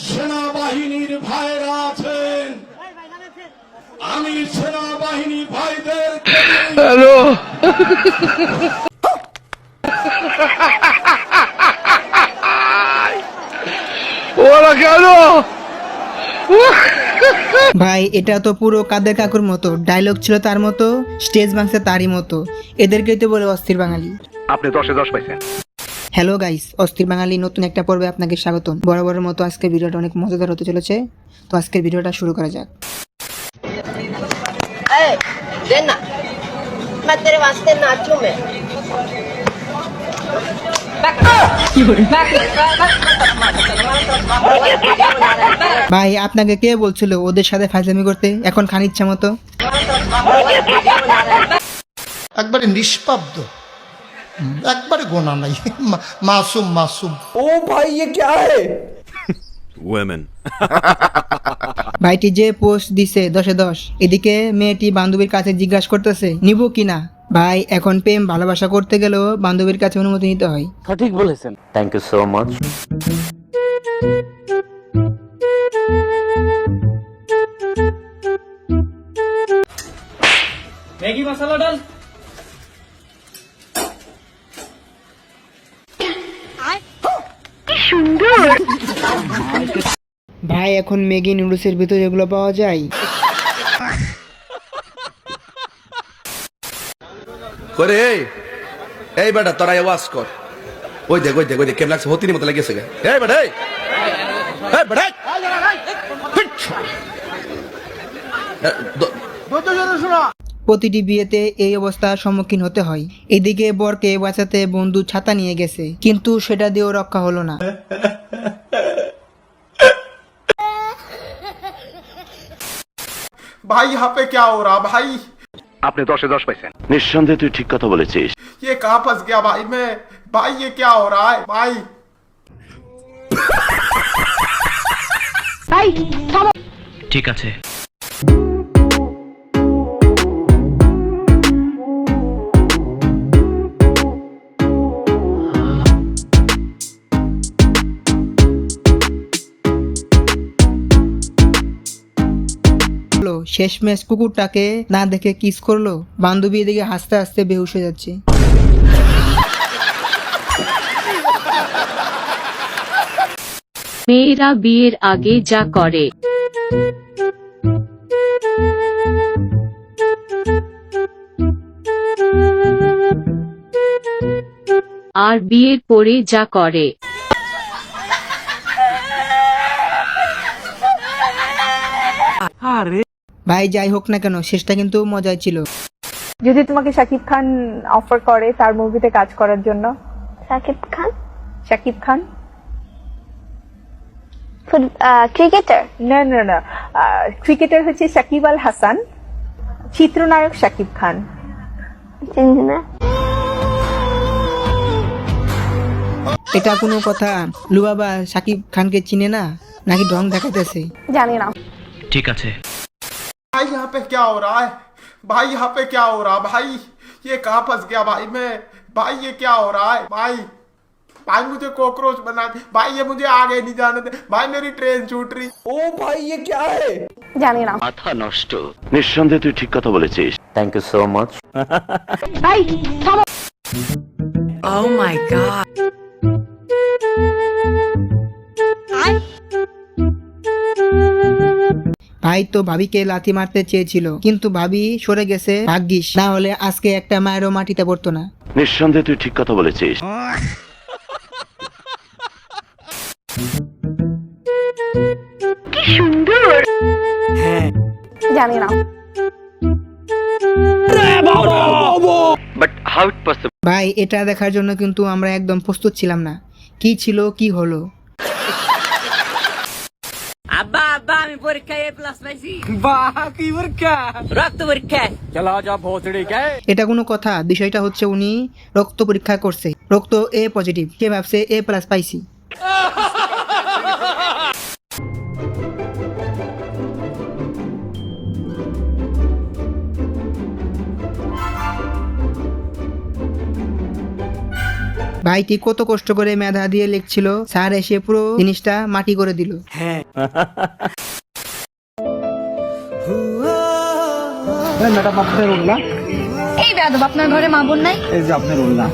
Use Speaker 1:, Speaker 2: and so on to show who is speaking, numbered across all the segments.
Speaker 1: সেনাবাহিনীর ভাইরা আছেন, আমি সেনাবাহিনী ভাইদের
Speaker 2: হ্যালো ওরা কেন
Speaker 3: ভাই এটা তো পুরো কাদের কাকুর মতো, ডায়লগ ছিল তার মতো, স্টেজ ভাঙছে তারই মতো। এদেরকেই তো বলে অস্থির বাঙালি।
Speaker 2: আপনি 10-এ 10 পাইছেন।
Speaker 3: হ্যালো গাইস, অস্থির বাঙালি নতুন একটা পর্বে আপনাকে স্বাগতম। বরাবরের মতো আজকের ভিডিওটা অনেক মজাদার হতে চলেছে, তো আজকের ভিডিওটা শুরু করা যাক।
Speaker 4: देना मैं तेरे वास्ते नाचूं मैं
Speaker 3: ভাই আপনাকে কে বলছিল ওদের সাথে ফাইজলামি করতে? এখন খান ইচ্ছা মতো।
Speaker 5: একবারে নিষ্পাব্দ, একবারে গোনা নাই, মাসুম মাসুম।
Speaker 3: ভাইটি যে পোস্ট দিছে 10-এ 10, এদিকে মেয়েটি বান্ধবীর কাছে জিজ্ঞাসা করতেছে নিব কিনা। ভাই এখন প্রেম ভালোবাসা করতে গেলেও বান্ধবীর কাছে অনুমতি নিতে হয়।
Speaker 6: Thank you so much.
Speaker 7: Maggi masala डाल।
Speaker 3: ভাই এখন ম্যাগি নুডলসের ভিতরে এগুলো পাওয়া যায়?
Speaker 8: করে এই বেটা তোরা আওয়াজ কর, ওই দেখ ওই দেখ ওই দেখ কেমন লাগছে, হতিনি মতো লাগেছে গে। এই বেটা এই বেটা
Speaker 3: প্রতিটি বিয়েতে এই অবস্থার সম্মুখীন হতে হয়। এদিকে বরকে বাঁচাতে বন্ধু ছাতা নিয়ে গেছে, কিন্তু সেটা দিয়েও রক্ষা হলো না।
Speaker 1: भाई यहाँ पे क्या हो रहा भाई,
Speaker 2: আপনি 10-এ 10 পাইছেন।
Speaker 6: নিঃসন্দেহে তুই ঠিক কথা বলেছিস।
Speaker 1: ये कहाँ फंस गया भाई मैं, भाई ये क्या हो रहा है भाई।
Speaker 7: ठीक আছে।
Speaker 3: শেষমেশ কুকুরটাকে না দেখে কিস করলো। বান্ধবী এদিকে হাসতে হাসতে বেহুশ হয়ে যাচ্ছে।
Speaker 9: মেয়েরা বিয়ের আগে যা করে আর বিয়ের পরে যা করে
Speaker 3: ভাই যাই হোক না কেন, শেষটা কিন্তু মজাই ছিল।
Speaker 10: যদি তোমাকে শাকিব খান অফার করে তার মুভিতে কাজ করার জন্য?
Speaker 4: शाकिब खान
Speaker 10: শাকিব খান
Speaker 4: क्रिकेटर
Speaker 10: না না না, ক্রিকেটার হচ্ছে শাকিব আল হাসান, চিত্রনায়ক শাকিব খান।
Speaker 4: चिंजना
Speaker 3: এটা কোনো কথা? লুবাবা সাকিব খানকে চিনে না নাকি ঢং দেখাতেছে?
Speaker 10: জানি না।
Speaker 7: ठीक আছে।
Speaker 1: भाई यहाँ पे क्या हो रहा है, भाई यहाँ पे क्या हो रहा भाई, ये कहाँ फंस गया भाई मैं, भाई ये क्या हो रहा है भाई, भाई मुझे कॉकरोच बना दे भाई, ये मुझे आगे नहीं जाने दे भाई, मेरी ट्रेन छूट रही।
Speaker 10: জানি না।
Speaker 6: মাথা নষ্ট। নিঃসন্দেহে তুই ঠিক কথা বলেছিস। Thank you so much.
Speaker 3: ভাই তো ভাবিকে লাথি মারতে চেয়েছিল, কিন্তু ভাবি সরে গেছে, ভাগ্যিস, না হলে আজকে একটা মায়েরও মাটিতে পড়তো না।
Speaker 6: নিঃসন্দেহে তুই ঠিক কথা বলেছিস।
Speaker 10: জানি না।
Speaker 6: But how it possible?
Speaker 3: ভাই এটা দেখার জন্য কিন্তু আমরা একদম প্রস্তুত ছিলাম না। কি ছিল কি হলো?
Speaker 4: আব্বা আব্বা আমি পরীক্ষায় এ প্লাস পাইছি। বাহ কি পরীক্ষা? রক্ত পরীক্ষা। চলো যা ভোসড়ি কে।
Speaker 3: এটা কোনো কথা? বিষয়টা হচ্ছে উনি রক্ত পরীক্ষা করছে, রক্ত এ পজিটিভ, কে ভাবছে এ প্লাস পাইছি। ভাইটি কত কষ্ট করে মেধা দিয়ে লিখছিল, স্যার এসে পুরো জিনিসটা মাটি করে দিল।
Speaker 7: ম্যাডাম আপনার উল্লাহ,
Speaker 11: এই বেয়াদব, আপনার ঘরে মা বোন নাই?
Speaker 7: এই যে আপনার উল্লাহ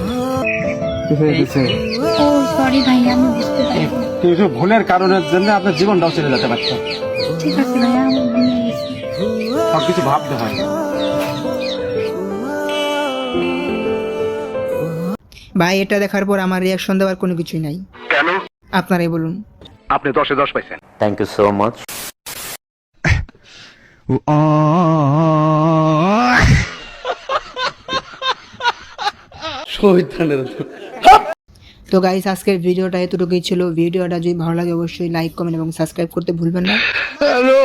Speaker 11: ও সরি ভাইয়া, আমি বুঝতে পারিনি।
Speaker 7: কিছু ভুলের কারণের জন্য আপনার জীবনটাও চলে যেতে পারত।
Speaker 11: ঠিক আছে ভাইয়া, আমার ভুল হয়ে গেছে।
Speaker 7: সবকিছু ভাবতে হয়।
Speaker 3: ভাই এটা দেখার পর আমার রিয়াকশন দেওয়ার কোনো কিছুই নাই।
Speaker 2: কেন?
Speaker 3: আপনারাই বলুন।
Speaker 2: আপনি 10-এ 10 পাইছেন।
Speaker 6: Thank you so much.
Speaker 8: শহীদানের
Speaker 3: তো গাইস, আজকের ভিডিওটা এতটুকুই ছিল। ভিডিওটা যদি ভালো লাগে অবশ্যই লাইক, কমেন্ট এবং সাবস্ক্রাইব করতে ভুলবেন না।
Speaker 2: হ্যালো